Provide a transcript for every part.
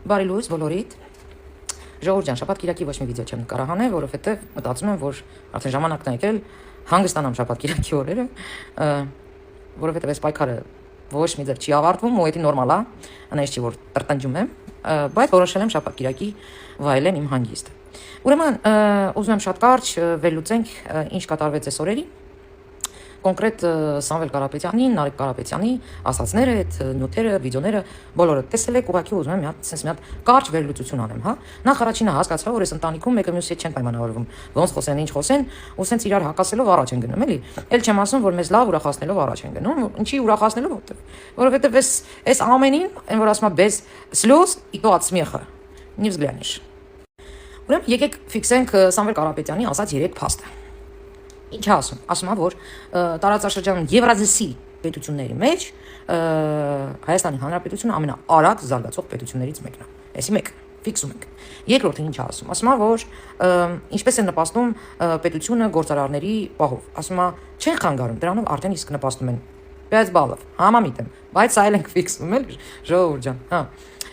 Բարի լույս բոլորիդ։ Ժողովուրդ ջան, շաբաթ կիրակի ոչ մի վիդեո չեմ նկարահանել, որովհետև մտածում եմ, որ արդեն ժամանակն է եկել հանգստանամ շաբաթ կիրակի օրերը, որովհետև այս պայքարը ոչ մի ձև չի ավարտվում, ու դա նորմալ է, այնպես չի որ տրտնջում եմ, բայց որոշել եմ շաբաթ կիրակի վայելեմ իմ հանգիստը։ Ուրեմն ուզում եմ շատ կարճ վերլուծենք ինչ կատարվեց այս օրերին։ Կոնկրետ Սամվել Կարապետյանի, Նարեկ Կարապետյանի ասածները, այդ նյութերը, վիդեոները բոլորը տեսել եք, ուղղակի ուզում եմ մի հատ կարճ վերլուծություն անեմ, հա։ Նախ առաջինը հասկացա, որ այս ընտանիքում մեկը մյուսի հետ չեն պայմանավորվում։ Ոնց խոսեն, ինչ խոսեն, ու սենց իրար հակասելով առաջ են գնում, էլի։ Էլ չեմ ասում, որ մեզ լավ ուրախացնելով առաջ են գնում, ինչի ուրախացնելով, որովհետև այս ամենին, այն որ ասում է без слез и то от смеха не взглянешь։ Ուրեմն եկեք ֆիքսենք Սամվել Կարապետյանի ասած 3 փաստը։ Ինչ ասում, ասում է, որ տարածաշրջանում Եվրազիի պետությունների մեջ Հայաստանի Հանրապետությունը ամենաարագ զարգացող պետություններից մեկն է։ Այսի մեկ ֆիքսում ենք։ Երկրորդը ինչ ասում, ասում է, որ ինչպես է նպաստում պետությունը գործարարների պահով։ Ասում է, չեն խանգարում, դրանով արդեն իսկ նպաստում են 5 բալով, համամիտ եմ, բայց այլ ենք ֆիքսում էլ ժողովուրդ ջան, հա։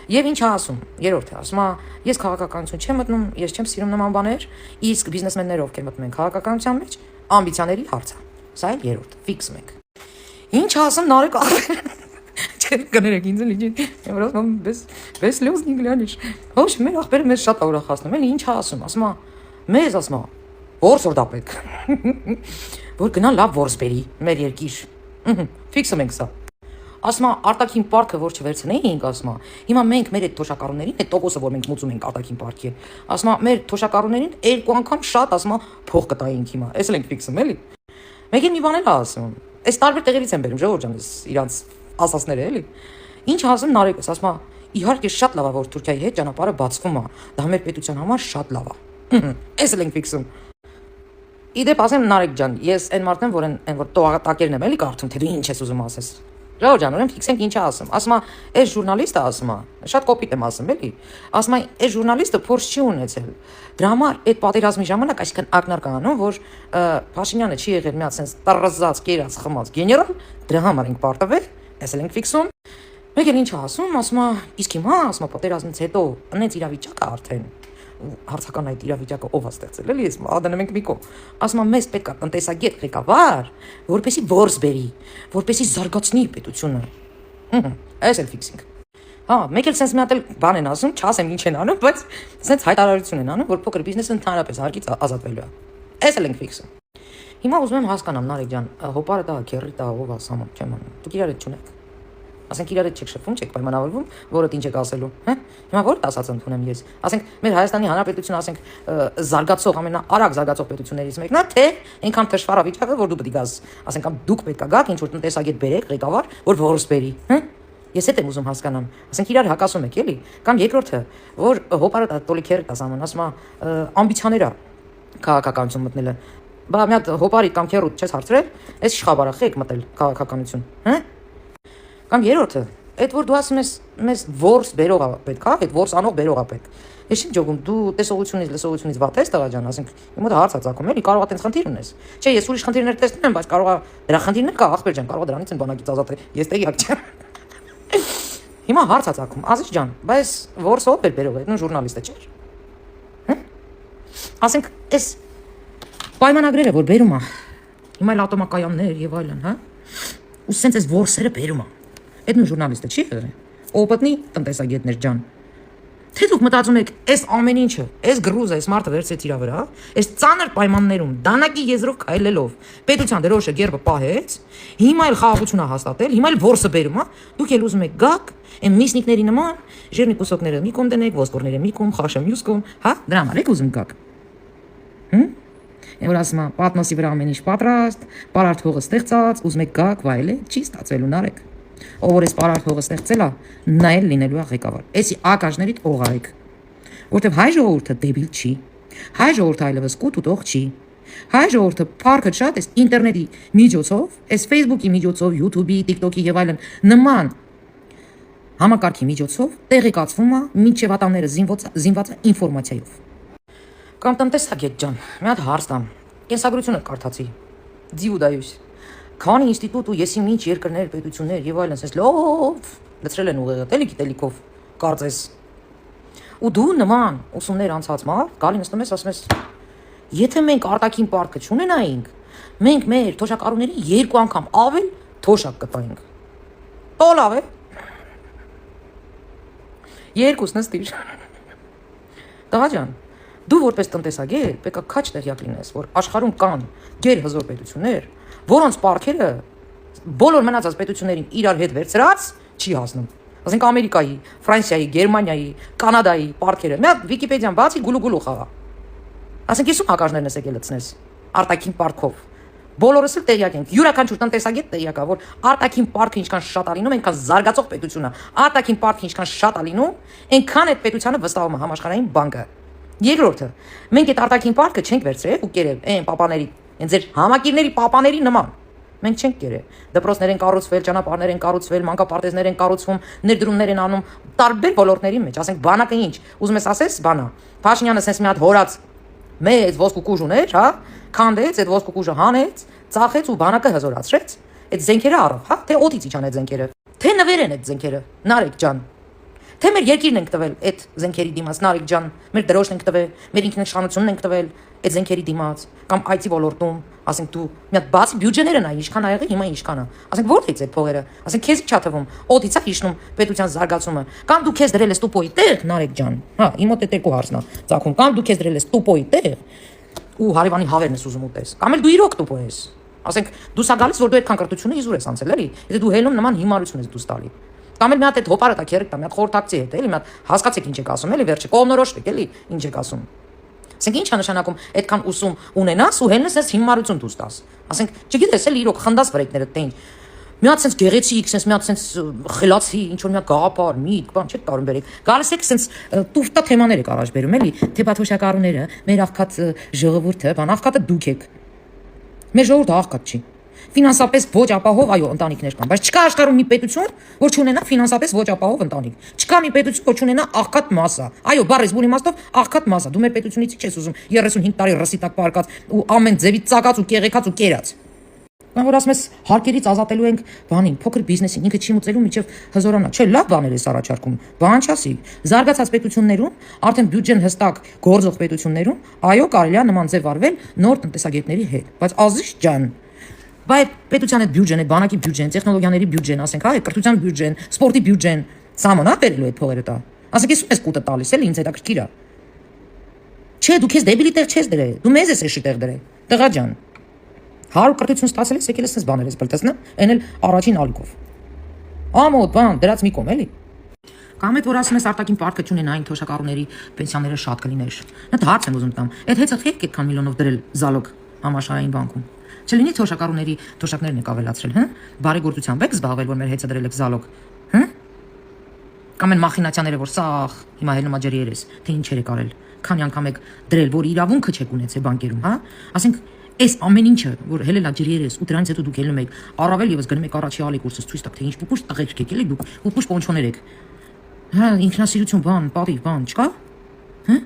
Եվ ինչ ասում, երրորդը, ասում է, ես քաղաքականություն չեմ մտնում, ես չեմ սիրում նման բաներ, իսկ բիզնեսմենները ովքեր մտնում են քաղաքականության մեջ, ամբիցիաների հարցը։ Սա էլ երրորդ, ֆիքսում ենք։ Ինչ ասում Նարեկ կներեք ինձ լիջի, որովհետև без слез не глянешь։ Ոչ, մեր ախպերը մեզ շատ ուրախացնում են, ինչ ասում, ասում է, մեզ ասում է, որս որ դա պետք։ Որ գնա լավ որս բերի մեր երկիր։ Ֆիքսում ենք սա։ Ասում է արտաքին պարտքը որ չվերցնեինք, ասում է, հիմա մենք մեր այդ թոշակառուներին, այդ տոկոսը որ մենք մուծում ենք արտաքին պարտքի, ասում է մեր թոշակառուներին 2 անգամ շատ, ասում է, փող կտայինք հիմա։ Էս էլ ենք ֆիքսում, էլի։ Մեկին մի բան էլ ասում։ Այս տարբեր տեղերից են բերում, ժողովուրդ ջան, իրանց ասածները, էլի։ Ինչ ասում Նարեկս, ասում է, իհարկե շատ լավ է որ Թուրքիայի հետ ճանապարհը բացվում է։ Դա մեր պետության համար շատ լավ է։ Էս էլ ենք ֆիքսում։ Իդեպ ասեմ Նարեկ ջան, ես այն մարդն եմ, որ այն որ տակերն եմ էլի կարդում, թե դու ինչ ես ուզում ասես։ Ժողովուրդ ջան, ուրեմն ֆիքսենք ինչ է ասում։ Ասում է, այս ժուրնալիստը ասում է, շատ կոպիտ եմ ասում, էլի։ Ասում է, այս ժուրնալիստը փորձ չի ունեցել։ Դրա համար այդ պատերազմի ժամանակ այսքան ակնարկ անում, որ Փաշինյանը չի եղել մի հատ sense տարրազած, կերած, խմած գեներալ, դրա համար ենք պարտվել, էս էլ ենք ֆիքսում։ Մեկ էլ ինչ է ասում է, իսկ հիմա, ասում է, պատերազմից հետո այնց իրավիճակը արդեն հարցական այդ իրավիճակը ով է ստեղծել, էլի, ես ադնում ենք մի կողմ։ Ասում է, մեզ պետք է տնտեսագետ ղեկավար, որպեսի որս բերի, որպեսի զարգացնի պետությունը։ Այս էլ ֆիքսինգ։ Հա, մեկ էլ sense մի հատ էլ բան են ասում, չասեմ ինչ են անում, բայց sense հայտարարություն են անում, որ փոքր բիզնեսը ընդհանրապես հարկից ազատվելու է։ Այս էլ ենք ֆիքսում։ Հիմա ուզում եմ հասկանամ, Նարեկ ջան, հոպարը դա, քերրի դա, ով է սամոն, չեմ անում։ Դուք իրար հետ չունեք։ Ասենք իրար հետ չեք շփվում, չեք պայմանավորվում, որը ինչ եք ասելու, հա։ Հիմա որ ասած ընդունեմ ես։ Ասենք մեր Հայաստանի Հանրապետությունը, ասենք զարգացող ամենաարագ զարգացող պետություններից մեկն է, թե այնքան թշվառ վիճակը, որ դու պետք է գաս, ասենք կամ դուք պետք է գաք, ինչ որ տնտեսագետ բերեք, ղեկավար, որ որս բերի, հա։ Ես հետ եմ ուզում հասկանամ։ Ասենք իրար հակասում եք, էլի։ Կամ երկրորդը, որ հոպարը տոլիքեր կասաման, ասում է ամբիցիաներ քաղաքականություն մտնելը։ Բա մի հատ հոպարի կամ քերուտ չես հարցրել, այս իշխաբարախ եք մտել քաղաքականություն, հա։ Կամ երրորդը, այդ որ դու ասում ես մեզ որս բերողա պետք, հա, այդ որս անող բերողա պետք։ Ես ինչ ջոգում, դու տեսողությունից, լսողությունից վատ ես տղա ջան, ասենք, իմ մոտ հարց է ծագում, էլի, կարող է տենց խնդիր ունես։ Չէ, ես ուրիշ խնդիրներ տեսնում եմ, բայց կարող է դրա խնդիրներ կա, ախպեր ջան, կարող է դրանից են բանակից ազատել։ Ես տեղյակ չեմ։ Հիմա հարց է ծագում, Ազիզ ջան, բայց որս ով բերող է, նույն ժուրնալիստը չէ։ Հա։ Ասենք, այս պայմանագրերը որ բերում է, հիմա էլ ատոմակայաններ եւ այլն, հա։ Ու սենց այս որսերը բերում է։ Այդ նույն ժուրնալիստը չի եղել։ Օպատնի տնտեսագետներ ջան։ Թե դուք մտածում եք, այս ամեն ինչը, այս գրուզը, այս մարդը վերցրեց իր վրա, այս ծանր պայմաններում, դանակի եզրով քայլելով, պետության դրոշը գերբը պահեց, հիմա էլ խաղաղություն է հաստատել, հիմա էլ որսը բերում է, դուք էլ ուզում եք գաք, այն միսնիկների նման, ժերնի կուսոկները մի կողմ դնեք, ոսկորները մի կողմ, խաշը մյուս կողմ, հա, դրա համար եք ուզում գաք։ Որ ասում է, պատմոսի վրա ամեն ինչ պատրաստ, պարարտ հողը ստեղծած, ուզում եք գաք, վայելեք, չի ստացվելու Նարեկ։ Ով որ այս պարարտ հողը ստեղծել է, նա էլ լինելու է ղեկավար։ Էսի ակաժներից օղարեք։ Որտեվ հայ ժողովուրդը դեբիլ չի։ Հայ ժողովուրդը այլևս կուտուտող չի։ Հայ ժողովուրդը փառքը շատ էս ինտերնետի միջոցով, էս Facebook-ի միջոցով, YouTube-ի, TikTok-ի եւ այլն նման համակարգի միջոցով տեղեկացվում է մինչև ատամները զինված է ինֆորմացիայով։ Կամ տնտեսագետ ջան, մի հատ հարց տամ։ Կենսագրությունը կարդացի։ Ձիուդայուս։ Քանի ինստիտուտ ու եսի ինչ երկրներ, պետություններ եւ այլն, ասես լով լցրել են ուղեղը, տելի գիտելիքով, կարծես։ Ու դու նման ուսումներ անցած մալ, գալի նստում ես, ասում ես, եթե մենք արտաքին պարտքը չունենայինք, մենք մեր թոշակառուների 2 անգամ ավել թոշակ կտայինք։ Լավ է։ Երկուս նստիր։ Տղա ջան, դու որպես տնտեսագետ պետք է քաչ տեղյակ լինես, որ աշխարհում կան գերհզոր պետություններ, որոնց պարտքերը բոլոր մնացած պետություններին իրար հետ վերցրած չի հասնում։ Ասենք Ամերիկայի, Ֆրանսիայի, Գերմանիայի, Կանադայի պարտքերը։ Մի հատ Վիկիպեդիան բացի գուլու խաղա։ Ասենք ես ում հակաժներն ես եկել լցնես արտաքին պարտքով։ Բոլորս էլ տեղյակ ենք, յուրաքանչյուր տնտեսագետ տեղյակ է, որ արտաքին պարտքը ինչքան շատ է լինում, այնքան զարգացող պետությունը, արտաքին պարտքը ինչքան շատ է լինում, այնքան այդ պետությանը վստահում է համաշխարհային բանկը։ Երկրորդը, մենք այդ արտաքին պարտքը չենք վերցրել ու կերել այն պապաների, այն ձեր համակիրների պապաների նման։ Մենք չենք կերել։ Դպրոցներ են կառուցվել, ճանապարհներ են կառուցվել, մանկապարտեզներ են կառուցվում, ներդրումներ են անում տարբեր ոլորտների մեջ, ասենք բանակը ինչ, ուզում ես ասես, բանա։ Փաշինյանը sense մի հատ հորած մեծ ոսկու կուժ ուներ, հա, քանդեց, այդ ոսկու կուժը հանեց, ծախեց ու բանակը հզորացրեց։ Այդ զենքերը առավ, հա, թե օդից իջան այդ զենքերը, թե նվեր են այդ զենքերը, Նարեկ ջան։ Թե մեր երկիրն ենք տվել այդ զենքերի դիմաց, Նարեկ ջան, մեր դրոշն ենք տվել, մեր ինքնիշխանությունն ենք տվել այդ զենքերի դիմաց, կամ IT ոլորտում, ասենք դու մի հատ բացի բյուջեները նայ, ինչքան ա եղել, հիմա ինչքան է։ Ասենք որտե՞ց այդ փողերը, ասենք քեզ չի թվում, օդից է հիշնում պետության զարգացումը, կամ դու քեզ դրել ես տուպոյի տեղ, Նարեկ ջան, հա, իմ մոտ է երկու հարցն է, ծագում, կամ դու քեզ դրել ես տուպոյի տեղ ու հարևանի հավերն ես ուզում ուտես, կամ էլ դու իրոք տուպո ես։ Ասենք դու սա գալիս որ դու այդքան կրթությունը իզուր ես անցել, էլի, եթե դու հելում նման հիմարություն ես դու ստալի։ Կամ էլ մի հատ այդ հոպարը տա քերեք տա, մի հատ խորհրդակցի հետ, էլի, մի հատ հասկացեք ինչ եք ասում, էլի, վերջը կողմնորոշվեք, էլի, ինչ եք ասում։ Ասենք ինչ է նշանակում այդքան ուսում ունենաս ու հելնես ես հիմարություն դու ստաս։ Ասենք չգիտես էլի իրոք խնդաս վրեքները տեն։ Մի հատ sense գեղեցիկ, sense մի հատ sense խելացի, ինչ որ մի հատ գաղափար, միտք, բան չեք տարում բերեք։ Գալիս եք sense տուֆտա թեմաներ եք առաջ բերում, էլի, թե բաթոշակառուները, մեր աղքատ ժողովուրդը, բան աղքատը դուք եք։ Մեր ժողովուրդը աղքատ չի։ Ֆինանսապես ոչ ապահով, այո, ընտանիքներ կան, բայց չկա աշխարհում մի պետություն, որ չունենա ֆինանսապես ոչ ապահով ընտանիք։ Չկա մի պետություն, որ չունենա աղքատ մասա։ Այո, բառից բուն իմաստով աղքատ մասա։ Դու մեր պետությունից չես ուզում 35 տարի ռսի տակ պարկած ու ամեն ձևից ծակած ու կեղեքած ու կերած։ Որ ասում ես հարկերից ազատելու ենք բանին, փոքր բիզնեսին, ինքը չի մուծելու միջև հզորանա։ Չէ, լավ բաներ էս առաջարկում։ Բան չասի։ Զարգացած պետություններում, արդեն բյուջեն հստակ գործող պետություններում, այո, կարելի է նման ձև արվել նոր տնտեսագետների հետ, բայց ազիզ ջան, բայց պետության այդ բյուջեն, այդ բանակի բյուջեն, տեխնոլոգիաների բյուջեն, ասենք, հա, կրթության բյուջեն, սպորտի բյուջեն, սամանա բերելու այդ փողերը տա։ Ասենք ես ում ես կուտը տալիս, էլի ինձ հետաքրքիր է։ Չէ, դու քեզ դեբիլի տեղ չես դրել, դու մեզ ես էշի տեղ դրել։ Տղա ջան, 100 կրթություն ստացել ես, եկել ես այս բաներ ես բլտեսնա, այն էլ առաջին ալիքով։ Ամոթ բան, դրած մի կողմ, էլի։ Կամ այդ որ ասում ես արտաքին պարտքը չունենային թոշակառուների պենսիաները շատ կլիներ։ Նա հարց եմ ուզում տամ։ Այդ հեծը եք այդքան միլիոնով դրել զալոգ համաշխարհային բանկում։ Չլինի թոշակառուների թոշակներն եք ավելացրել, հա։ Բարեգործությամբ եք զբաղվել, որ մեր հեծը դրել եք զալոգ, հա։ Կամ այն մախինացիաները, որ սաղ հիմա հելնումա ջրի երես, թե ինչեր եք արել։ Քանի անգամ եք դրել, որ իրավունքը չեք ունեցել բանկերում, հա։ Ասենք այս ամեն ինչը, որ հելելա ջրի երես ու դրանից հետո դուք հելնում եք, առավել եւս գնում եք առաջի ալի կուրսից ցույց տակ, թե ինչ պուպուշ տղերք եք, էլի դուք պուպուշ պոնչոներ եք։ Հա, ինքնասիրություն բան, պատիվ բան, չկա։ Հա։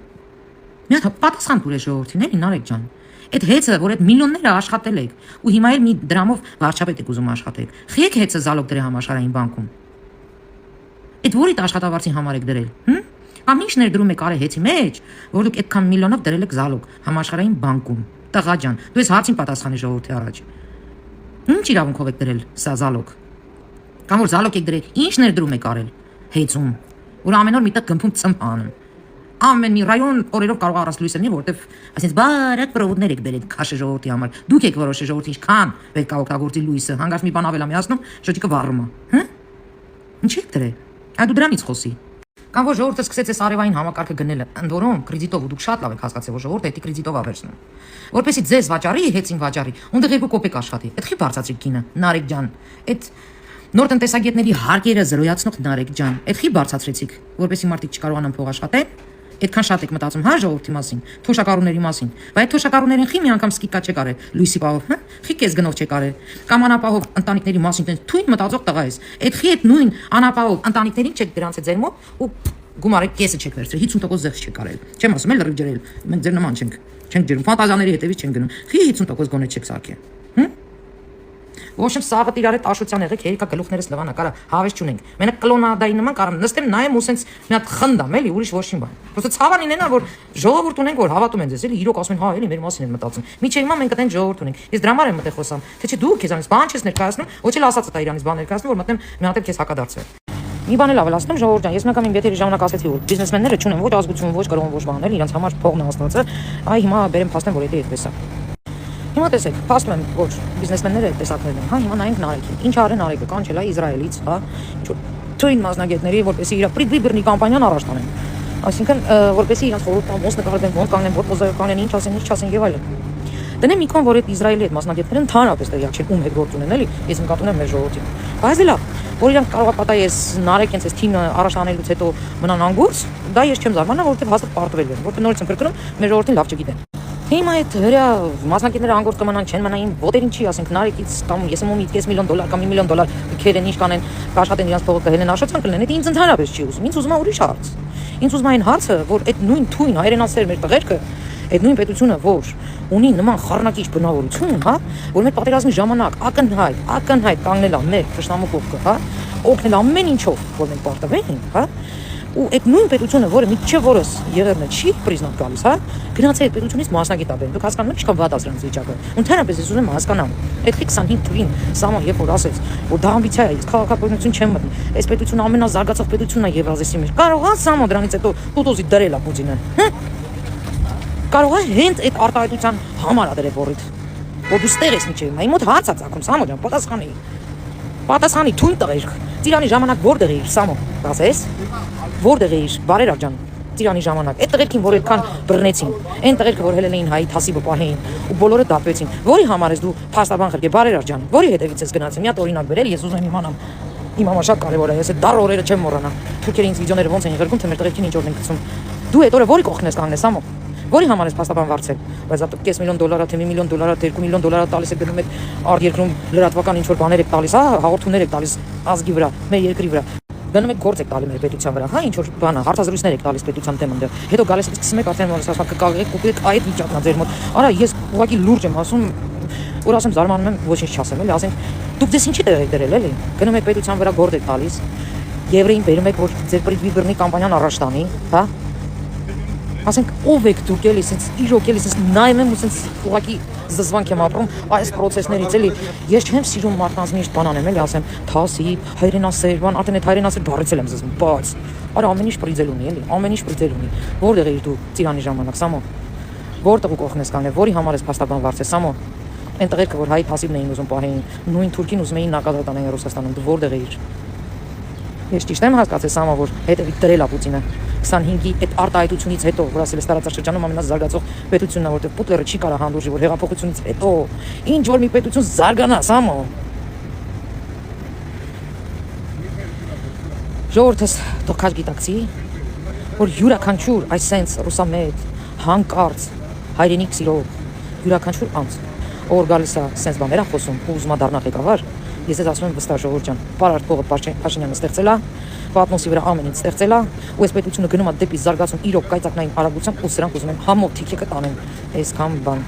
Մի հատ պատասխան տուր է ժողովրդին, էլի Նարեկ ջան։ Այդ հեծը, որ այդ միլիոնները աշխատել եք ու հիմա էլ մի դրամով վարչապետ եք ուզում աշխատեք։ Խիեք հեծը զալոգ դրել համաշխարհային բանկում։ Այդ որի՞տ աշխատավարձի համար եք դրել, հմ։ Կամ ինչ ներդրում եք արել հեծի մեջ, որ դուք այդքան միլիոնով դրել եք զալոգ համաշխարհային բանկում։ Տղա ջան, դու ես հարցին պատասխանի ժողովրդի առաջ։ Ինչ իրավունքով եք դրել սա զալոգ։ Կամ որ զալոգ եք դրել, ինչ ներդրում եք արել հեծում, որ ամեն օր միտեղ գմփում ծմփանում։ Ամեն մի ռայոն օրերով կարող առած լույս լինի, որտեվ այսինքն բարակ պրովոդներ եք բերել քաշը ժողովրդի համար։ Դուք եք որոշել ժողովրդի ինչքան պետք է օգտագործի լույսը, հանգած մի բան ավելա միացնում, շոճիկը վառում է, հա։ Ինչ եք դրել։ Այ դու դրանից խոսի։ Կամ որ ժողովուրդը սկսեց այս արևային համակարգը գնելը, ընդ որում կրեդիտով ու դուք շատ լավ եք հասկացել, որ ժողովուրդը դա կրեդիտով է վերցնում։ Որպեսզի ձեզ վաճառի, հեծին վաճառի, ունդ 2 կոպեկ աշխատի։ Այդ խի բարձրացրիք գինը, Նարեկ ջան։ Այդ նոր տնտեսագետների հարկերը զրոյացնող Նարեկ ջան։ Այդ խի բարձրացրեցիք, որպեսզի մարդիկ չկարողանան փող աշխատել։ Այդքան շատ եք մտածում, հա, ժողովրդի մասին, թոշակառուների մասին, բայց թոշակառուներին խի մի անգամ սկիկա չեք արել, լույսի պահով, հա, խի կես գնով չեք արել, կամ անապահով ընտանիքների մասին տենց թույն մտածող տղա ես, այդ խի այդ նույն անապահով ընտանիքներին չեք դրանց հետ ձեր մոտ ու գումարի կեսը չեք վերցրել, 50% զեղչ չեք արել, չեմ ասում էլ լրիվ ջրել, մենք ձեր նման չենք ջրում, ֆանտազիաների հետևից չենք գնում, խի 50% գոնե չեք սարքել, հմ։ Ոչ եմ սաղը իրար հետ աշության եղեք, երիկա գլուխներս լվանա, կարա հավես չունենք։ Մենակ կլոնադայի նման կարամ նստեմ նայեմ ու սենց մի հատ խնդամ, էլի, ուրիշ ոչինչ բան։ Պրոստը ցավան ինենա, որ ժողովուրդ ունենք, որ հավատում են ձեզ, էլի, իրոք ասում են, հա, էլի, մեր մասին են մտածում։ Միջի հիմա մենք այդեն ժողովուրդ ունենք։ Ես դրա համար եմ մտել խոսամ, թե չէ դու քեզանից բան չես ներկայացնում, ոչ էլ ասածը տա Իրանից բան ներկայացնում, որ մտնեմ մի հատ քեզ հակադարձել։ Մի բան էլ ավելացնում ժողովուրդ ջան, ես մեկամ իմ եթերի ժամանակ ասեցի, որ բիզնեսմենները չունեն ոչ ազգություն, ոչ կրոն, ոչ բան, էլի, իրանց համար փողն աստվածը, այ հիմա բերեմ փաստեմ, որ դա այդպես է։ Հիմա տեսեք, փաստում եմ, որ բիզնեսմենները տեսակներն են, հա, հիմա նայենք Նարեկին։ Ինչ արեն Նարեկը, կանչել է Իսրայելից, հա, թույն մասնագետների, որպեսզի իր պրիբրնի կամպանիան առաջ տանեն։ Այսինքն, որպեսզի իրանց խորհուրդ ոնց նկարեն, ոնց կանգնեն, որ պոզիցիոնեն, ինչ ասեն եւ այլն։ Դնեմ իկոն, որ այդ Իսրայելի հետ մասնագետները ընդհանրապես տեղյակ չեն ում հետ գործ ունեն, էլի, ես նկատում եմ մեր ժողովրդին։ Բայց լավ, որ իրանք կարող է պատահի ես Նարեկենց այս թիմը առաջ տանելուց հետո մնան անգուրս, դա ես չեմ զարմանա, որովհետեւ հաստատ պարտվել են, որովհետեւ նորից եմ կրկնում, մեր ժողովրդին լավ չգիտեն։ Հիմա այդ հրյա մասնակիցները անգործ կմնան չեն մնային ոտերին չի ասենք Նարեկից կամ ես ում $5 միլիոն կամ $1 միլիոն քերեն ինչ կանեն կաշխատեն իրանց փողը կհելեն աշացան կլինեն դա ինձ ընդհանրապես չի ուզում ինձ ուզում է ուրիշ հարց ինձ ուզում է այն հարցը որ այդ նույն թույն հայրենասեր մեր տղերքը այդ նույն պետությունը որ ունի նման խառնակիչ բնավորություն հա որ մեր պատերազմի ժամանակ ակնհայտ կանգնել է մեր թշնամու կողքը հա օգնել ամեն ինչով որ մենք պարտվենք հա ու այդ նույն պետությունը, որը միջև որս եղերնը չի պրիզնատ գալիս, հա, գնաց այդ պետությունից մասնագետ աբեն։ Դուք հասկանում եք, ինչքան վատ ասրանց վիճակը։ Ընդհանրապես ես ուզում եմ հասկանամ։ Այդ 25 թվին Սամոն երբ որ ասեց, որ դա ամբիցիա է, իսկ քաղաքականություն չեմ մտնի։ Այս պետությունը ամենազարգացող պետությունն է Եվրազիայի մեջ։ Կարող է Սամոն դրանից հետո տուտոզի դրել է Պուտինը։ Կարող է հենց այդ արտահայտության համար ադրել բորիդ։ Որ դու ստեղ ես միջև հիմա, իմ մոտ հարց է ցակում Սամոն ջան, պատասխանի։ Պատասխանի թույն տղեր։ Ծիրանի ժամանակ որտեղ էիր Սամոն, ասես։ Որտեղ էիր, բարերար ջան, Ծիրանի ժամանակ։ Այդ տղերքին, որ այդքան բռնեցին, այն տղերքը, որ հելել էին հայի թասիբը պահեին ու բոլորը դապեցին։ Որի համար ես դու փաստաբան խրկե, բարերար ջան, որի հետևից ես գնացի։ Մի հատ օրինակ բերել, ես ուզում եմ իմանամ։ Իմ համար շատ կարևոր է, ես այդ դառ օրերը չեմ մոռանա։ Թուրքերը ինձ վիդեոները ոնց են ղրկում, թե մեր տղերքին ինչ օրն են գցում։ Դու այդ օրը որի կողքն ես կանգնես, Սամո։ Որի համար ես փաստաբան վարձել։ Բայց ապա $5 միլիոն, թե $1 միլիոն, թե $2 միլիոն տալիս եք գնում եք արտերկրում լրատվական ինչ որ բաներ եք տալիս, հա, հաղորդումներ եք տալիս ազգի վրա, մեր երկրի վրա։ Գնում եք գործ եք տալի մեր պետության վրա, հա, ինչ որ բան է, հարցազրույցներ եք տալիս պետության թեման դեր։ Հետո գալիս եք սկսում եք արդեն որ ասած կկաղեք, կուպեք այդ վիճակն է ձեր մոտ։ Արա ես ուղղակի լուրջ եմ ասում, որ ասեմ զարմանում եմ, ոչինչ չասեմ, էլի, ասենք դուք դες ինչի տեղ եք դրել, էլի։ Գնում եք պետության վրա գործ եք տալիս։ Եվրեին բերում եք որ ձեր պրիբրնի կամպանիան առաջ տանի, հա։ Ասենք ով եք դուք էլի, sense իրոք էլի sense նայում եմ ու sense ուղղակի զզվանք եմ ապրում այս process-ներից էլի ես չեմ սիրում մարդկանց միշտ բան անեմ էլի ասեմ թասի հայրենասեր բան արդեն այդ հայրենասեր բառից եմ զզվում բայց արա ամեն ինչ պրիձել ունի էլի ամեն ինչ պրիձել ունի որտեղ էիր դու Ծիրանի ժամանակ Սամո որտեղ ու կողքն ես կանգնել որի համար ես փաստաբան վարձել Սամո այն տղերքը որ հայ թասիբն էին ուզում պահեին նույն թուրքին ուզում էին նակազատ անեն Ռուսաստանում դու որտեղ էիր ես ճիշտ եմ հասկացել Սամո որ հետևի դրել է Պուտինը 25-ի այդ արտահայտությունից հետո, որ ասել է տարածաշրջանում ամենազարգացող պետությունն է, որտեղ Պուտլերը չի կարող հանդուրժի, որ հեղափոխությունից հետո ինչ որ մի պետություն զարգանա, Սամո։ Ժողովրդս թող քաշ գիտակցի, որ յուրաքանչյուր այս sense ռուսամետ, հանկարծ, հայրենիք սիրող, յուրաքանչյուր անձ, որ գալիս է sense բաներ խոսում, ու ուզում է դառնալ ղեկավար, ես ես ասում եմ վստահ ժողովուրդ ջան, Պարարտ փողը Փաշինյանը ստեղծել է Պատմոսի վրա ամեն ինչ ստեղծել է ու այս պետությունը գնում է դեպի զարգացում իրոք կայծակնային արագությամբ ու սրանք ուզում են համոթիքը տանեն այսքան բան